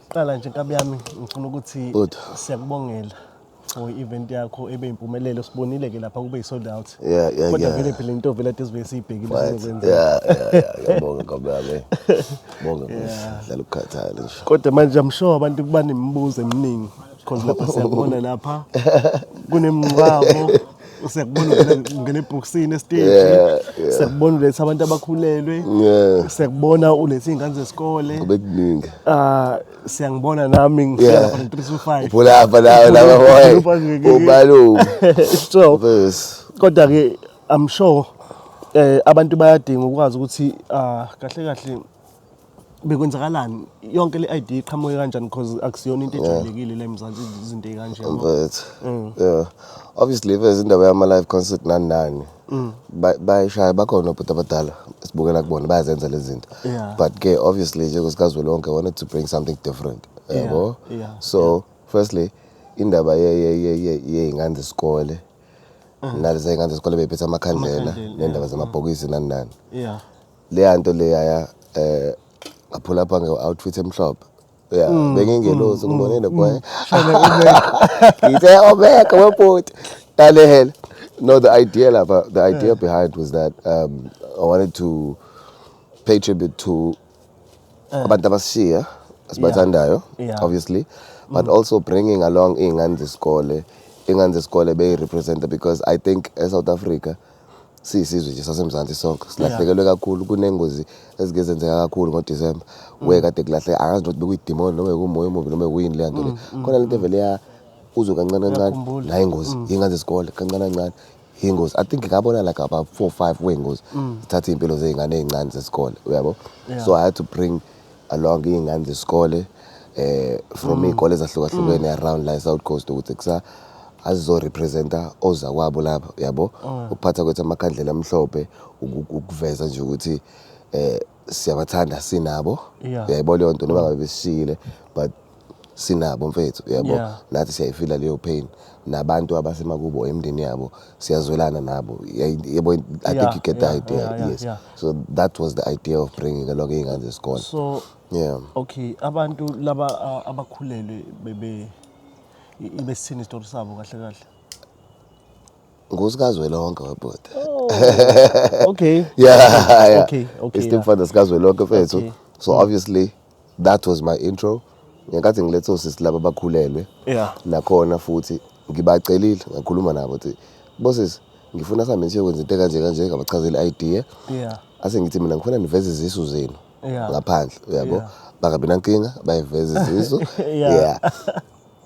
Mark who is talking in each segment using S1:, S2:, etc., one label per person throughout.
S1: Qala nje Nkabi yami ngifuna ukuthi
S2: Good.
S1: siyakubongela for event yakho ebe impumelelo sibonile ke lapha kube sold out.
S2: Yeah.
S1: Kodwa vele phela into vele sizobe siyibhekile sizokwenza.
S2: Ngiyabonga Nkabi. Bonga dlala ukukhathala nje.
S1: Kodwa manje I'm sure abantu kuba nemibuzo eminingi because lapha siyakubona lapha kunemngcwabo usiyakubona ungena eboxini estage siyakubona uletha abantu abakhulelwe siyakubona uletha izingane zesikole
S2: kube kuningi
S1: siyangibona nami ngifika lapha no325
S2: uphula apha nawe boy ubalu
S1: so kodwa ke I'm sure abantu bayadinga ukwazi ukuthi kahle bekwenzakalani yonke le idea iqhamuke kanjani because akusiyona into ejwayelekile la eMzansi izinto ezikanje
S2: yeah obviously if indaba yama live concert nani bayishaya bakhona but abadala sibukela kubona bayazenza lezi zinto but ke obviously nje kusikazi lonke wanted to bring something different yabo so firstly indaba yeingane zesikole nalezi ingane zesikole bephethe amakhandlela nendaba zamabhokisi nani le nto le yaya aphula pha nge-outfit emhlophe bengingelozi ngibonene boy ngithe obeka webhoti dale hell no the idea behind was that I wanted to pay tribute to abantu abashiya asibathandayo obviously but also bringing along ingane zesikole be represent because I think South Africa sisizwe nje sasemzansi sonke silahlekelwe kakhulu kunengozi ezigezenzeka kakhulu ngoDecember kade kulahle angazi ukuthi bekuyidemon noma kumoya omubi noma kuyini le nto le khona lento vele ya uzo kancane la ingozi ingane zesikole kancane ingozi I think ngabona like about 4-5 wengozi thatha impilo zeingane ezincane zesikole uyabo so I had to bring along ingane zesikole from izikole ezahlukahlukene around la South Coast ukuthi kusa azizo representa oza kwabo lapha yabo ukuphatha kwethu amakhandlela amhlophe ukuveza nje ukuthi siyabathanda sinabo uyayibona leyo nto noma ngabe besishile but sinabo mfethu uyabo nathi siyayifila leyo pain nabantu abasemakubo emndeni yabo siyazwelana nabo yebo I think you get the idea yes so that was the idea of bringing along ingane zesikole
S1: so okay abantu laba abakhulelwe ibesithini isitori sabo kahle
S2: ngosikazi lonke webhota
S1: okay
S2: okay still for the sikazi lonke mfethu so obviously that was my intro ngenkathi ngiletho sisi laba abakhulelwe nakhona futhi ngibacelile ngakhuluma nabo ukuthi bosses ngifuna sami nje ukwenza into kanje ngabachazela idea ase ngithi mina ngifuna niveze izisu zenu ngaphandle uyabo bangabe nankinga bayiveze izisu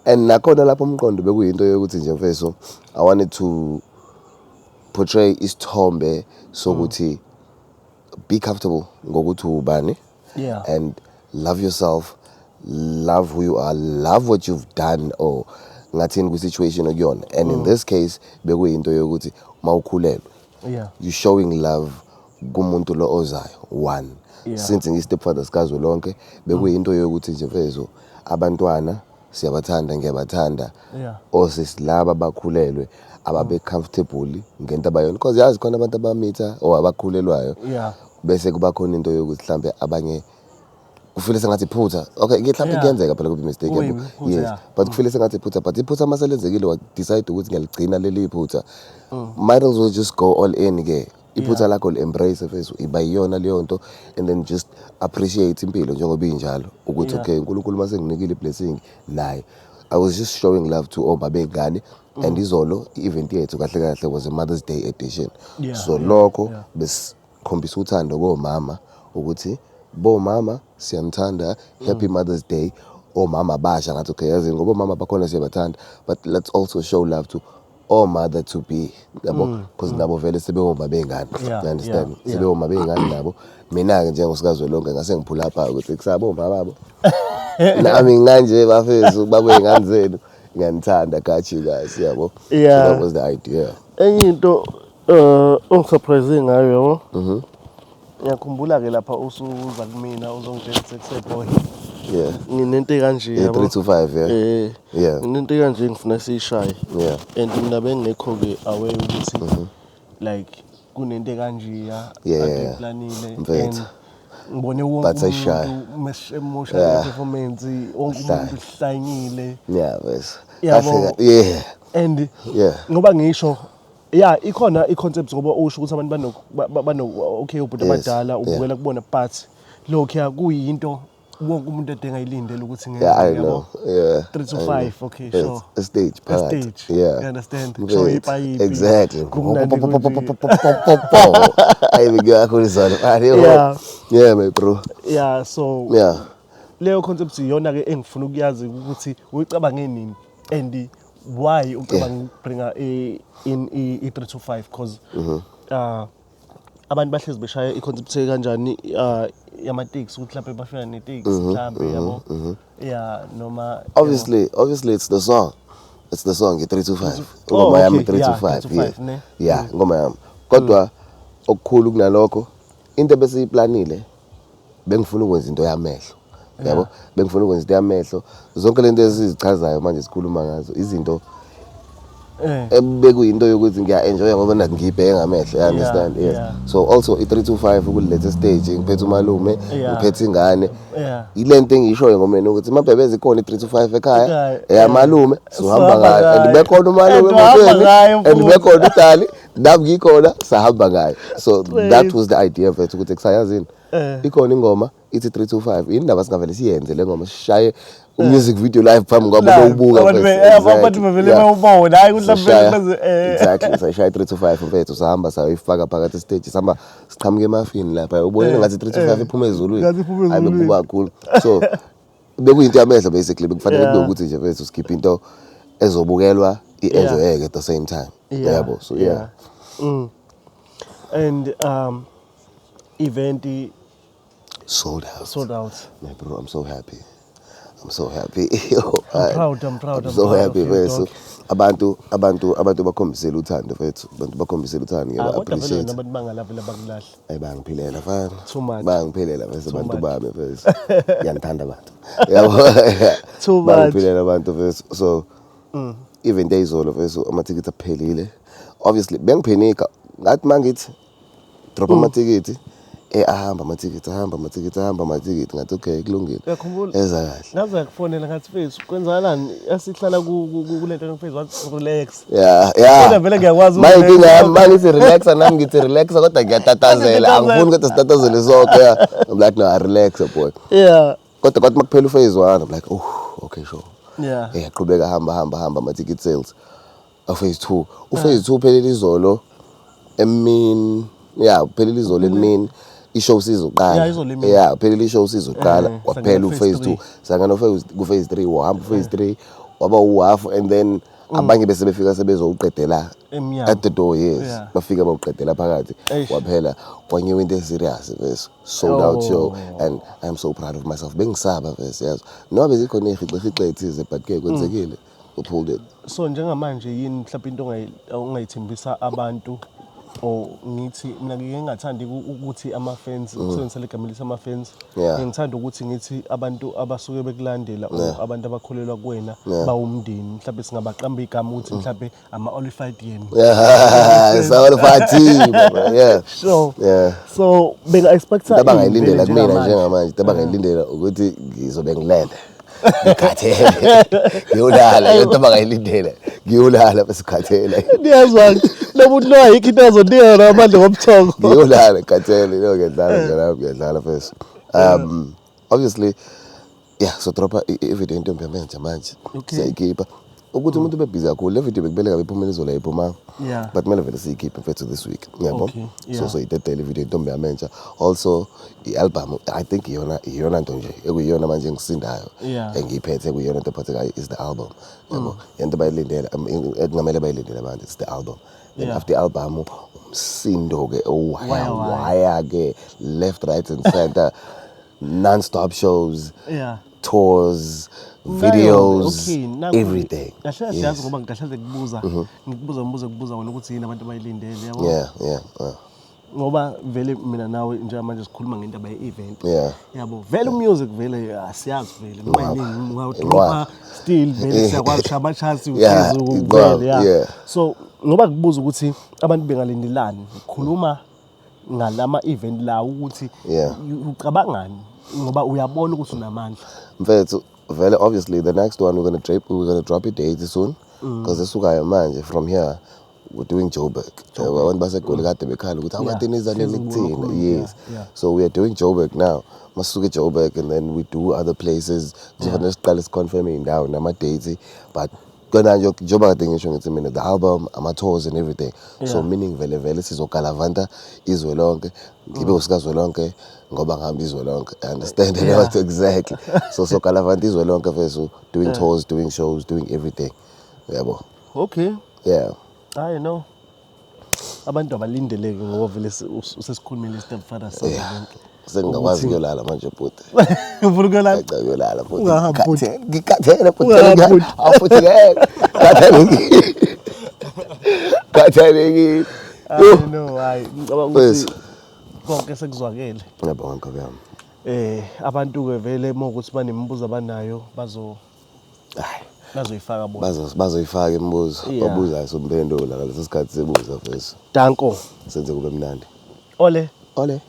S2: and nakhona lapho umqondo bekuyinto yokuthi nje mfethu I wanted to portray isithombe sokuthi be comfortable ngokuthi ubani and love yourself, love who you are, love what you've done or ngathini ku situation okuyona and in this case bekuyinto yokuthi mawukhulelwe you showing love kumuntu lo ozayo one since ngistepfather sikazi lonke bekuyinto yokuthi nje mfethu abantwana siyabathanda ngiyabathanda osisi laba bakhulelwe ababe comfortable ngento abayona because yazi khona abantu abamitha or abakhulelwayo bese kuba khona into yokuthi mhlambe abanye kufile sengathi iphutha okay mhlambe kuyenzeka phela kube mistake yes but kufile sengathi iphutha but iphutha maselenzekile wa decide ukuthi ngiyaligcina leli iphutha might as well just go all in ke iphutha lakho embrace face ibayiyona leyo nto and then just appreciate impilo njengoba injalo ukuthi okay uNkulunkulu mase nginikile iblessing naye I was just showing love to all babengane and izolo event yethu kahle was a Mother's Day edition so lokho besikhombisa uthando komama ukuthi bomama siyanthanda happy Mother's Day omama basha ngathi okay yazi ngoba mama bakhona siyabathanda but let's also show love to all mother to be yabo because nabo vele sebehoma bengane you understand sebehoma bengane nabo mina ke njengosikazi lonke ngase ngiphula apha ukuthi kusabo mama babo nami nganje bafethu babengane zenu ngiyanithanda got you guys yabo so that was the idea
S1: enye into ungisurprise ngayo yabo ngiyakhumbula ke lapha usuza kumina uzongitshela sexeboy nginento kanje yabo
S2: 325
S1: nginento kanje ngifuna siyishaye and mina bengekho ke aware ukuthi like kunento kanje ya akuplanile and ngibone wonke umuntu emotional performance wonke umuntu uhlangile
S2: yeah bese
S1: yabo
S2: yeah
S1: and
S2: yeah
S1: ngoba ngisho yeah ikhona i-concept ngoba usho ukuthi abantu okay ubhuti abadala ubukela kubona but lokho kuyinto wonke umuntu edinga ilindele ukuthi ngeke yabo 3 to 5 okay sure
S2: a stage
S1: yeah you understand
S2: so
S1: ipayipi
S2: exactly I yeah my bro
S1: yeah so
S2: yeah
S1: leyo concept iyona ke engifuna ukuyazi ukuthi uyicabange nini and why ucabanga bringa in i3 to 5 because abantu bahlezi beshaya i-concept kanjani yama-taxi ukuthi lapho bafika ne-taxi mhlambe yabo yeah noma
S2: obviously it's the song i3 to 5 ngoma yami 3 to 5 yeah ngoma yami kodwa okukhulu kunalokho into besiyiplanile bengifuna ukwenza into yamehlo yabo bengifuna ukwenza into yamehlo zonke lento esizichazayo manje sikhuluma ngazo izinto bekuyinto yokuthi ngiya-enjoya ngoba nathi ngiyibheke ngamehlo you understand yes so also i3 to 5 ukulethe stage ngiphethe umalume ngiphethe ingane ile nto engiyishoyo ngomeni ukuthi mabhebeze ikhona i3 to 5 ekhaya eyamalume sohamba ngayo and bekhona umalume emotweni and bekhona udali nami ngikhona sahamba ngayo so that was the idea mfethu ukuthi kusayazini ikhona ingoma ithi 3 to 5 indaba singavele siyenze le ngoma sishaye music video live phambi kwabo bewubuka
S1: abantu bevele bewubona hayi mhlawumbe
S2: exactly sayishaya 3 to 5 mfethu sahamba sayifaka phakathi stage sihamba siqhamuke emafini lapha ubone ngathi 3 to 5 iphuma ezulwini hayi bekuba kakhulu so bekuyinto yamehlo basically bekufanele kube ukuthi nje mfethu skip into ezobukelwa i-enjoyeke at the same time yabo so yeah
S1: and event
S2: sold out man bro I'm so happy I'm proud I'm so happy mfethu abantu bakhombisela uthando mfethu abantu bakhombisela uthando ngiyaba appreciate
S1: abantu bangalavela bakulahla
S2: ayibangiphilela fana bangiphilela mfethu abantu bami mfethu ngiyandithanda abantu yabo bangiphilela abantu mfethu so event eyizolo mfethu ama-tickets aphelile obviously bengiphenika ngathi mangithi drop ama-ticket ahamba ama-ticket ngathi okay kulungile eza kahle
S1: ngaze yakufonela ngathi mfethu kwenzakalani asihlala kulento ngifethu wathi relax
S2: yeah
S1: vele ngiyakwazi
S2: mangithi relax nami ngithi relax kodwa ngiyatatazela angifuni ukuthi sitatazele sonke I'm like no I relax boy
S1: yeah
S2: kodwa kwathi makuphela uphase 1 I'm like oh okay sure
S1: yeah
S2: yaqhubeka hamba ama-ticket sales phase 2 phase 2 uphelele izolo emini uphelele izolo emini i-show sizoqala uphelele i-show sizoqala kwaphela uphase 2 sangana ku-phase 3 wahamba uphase 3 waba uhalf and then abanye bese befika sebezowuqedela at the door yes bafika bawuqedela phakathi waphela kwanyiwe into serious bese sold out show and I am so proud of myself bengisaba bese yazi noma bezikhona ihiqiqiqe ethize but ke kwenzekile upulled it
S1: so njengamanje yini mhlawumbe into ongayithembisa abantu or ngithi mina ngingathandi ukuthi ama-fans ukusebenzisa legama lisa ama-fans ngithanda ukuthi ngithi abantu abasuke bekulandela or abantu abakholelwa kuwena bawumndeni mhlawumbe singabaqamba igama ukuthi mhlawumbe ama-olified yena
S2: it's olified team
S1: so benga-expecta
S2: abangayilindela kumina njengamanje abangayilindela ukuthi ngizobe ngilele ngikhathele ngiyolala into abangayilindela ngiyolala besikhathele
S1: niyazwanga nomuntu lo ayikho into azodinga namandla ngomthongo
S2: ngiyolala ngikhathele lo ngiyadlala first obviously so dropa i-video intombi yamenza manje siyayikhipha ukuthi umuntu ube-busy kakhulu le video bekubeleka bephumela izola iphuma but kumele vele siyikhiphe mfethu this week yabo so idedele ivideo intombi yamenza also i-album I think iyona nto nje ekuyiyona manje engisindayo engiyiphethe ekuyiyona nto ephathekayo is the album yabo yento bayilindela ekungamele bayilindele abantu it's the album and after i-album umsindo-ke owaya-ke left right and center non-stop shows tours videos everything
S1: kahle siyazi ngoba ngihlahle ngikubuza wena ukuthi yini abantu bayilindele yabo ngoba vele mina nawe nje manje sikhuluma ngendaba ye-event yabo vele music vele asiyazi vele ngoba yini ungawudropa still vele siyakwazi ushaya ama-chance vele so ngoba kubuza ukuthi abantu bengalindelani khuluma ngalama event la ukuthi
S2: Yeah.
S1: ucabangani ngoba uyabona ukuthi unamandla.
S2: Mfethu, vele obviously the next one we're gonna drop it date soon because esukayo manje from here we're doing Joburg. Abantu baseGoli kade bekhala ukuthi awukaTiniza nikuthina. Yes.
S1: Yeah.
S2: So we are doing Joburg now. Masuke Joburg and then we do other places. Kuzofanele siqale siconfirm indawo nama dates but kona nje Joburg kade ngisho ngithi mina the album, ama tours and everything. So meaning vele sizogalavanta izwe lonke. Ngibe usikazwe lonke ngoba ngihamba izwe lonke. I understand that exactly. So galavanta izwe lonke fesu doing tours, doing shows, doing everything. Yabo.
S1: Okay.
S2: Yeah.
S1: I know. Abantu abalindeleke ngoba vele usesikhulumile step father sonke lonke.
S2: Sengingakwazi kuyolala manje bhuti.
S1: Ufuna ukulala?
S2: Ngiyolala bhuti.
S1: Ungahamba bhuti.
S2: Ngikhathele bhuti. Afuthi Kathalekile.
S1: I know, hayi ngicabanga ukuthi konke sekuzwakele.
S2: Ngiyabonga nkobe yami.
S1: Abantu ke vele mokuthi banemibuzo abanayo bazoyifaka bona.
S2: Bazoyifaka imibuzo. Babuza somphendula ngaleso sikhathi sebuza fesu.
S1: Danko.
S2: Senze kube mnandi.
S1: Ole.
S2: Ole.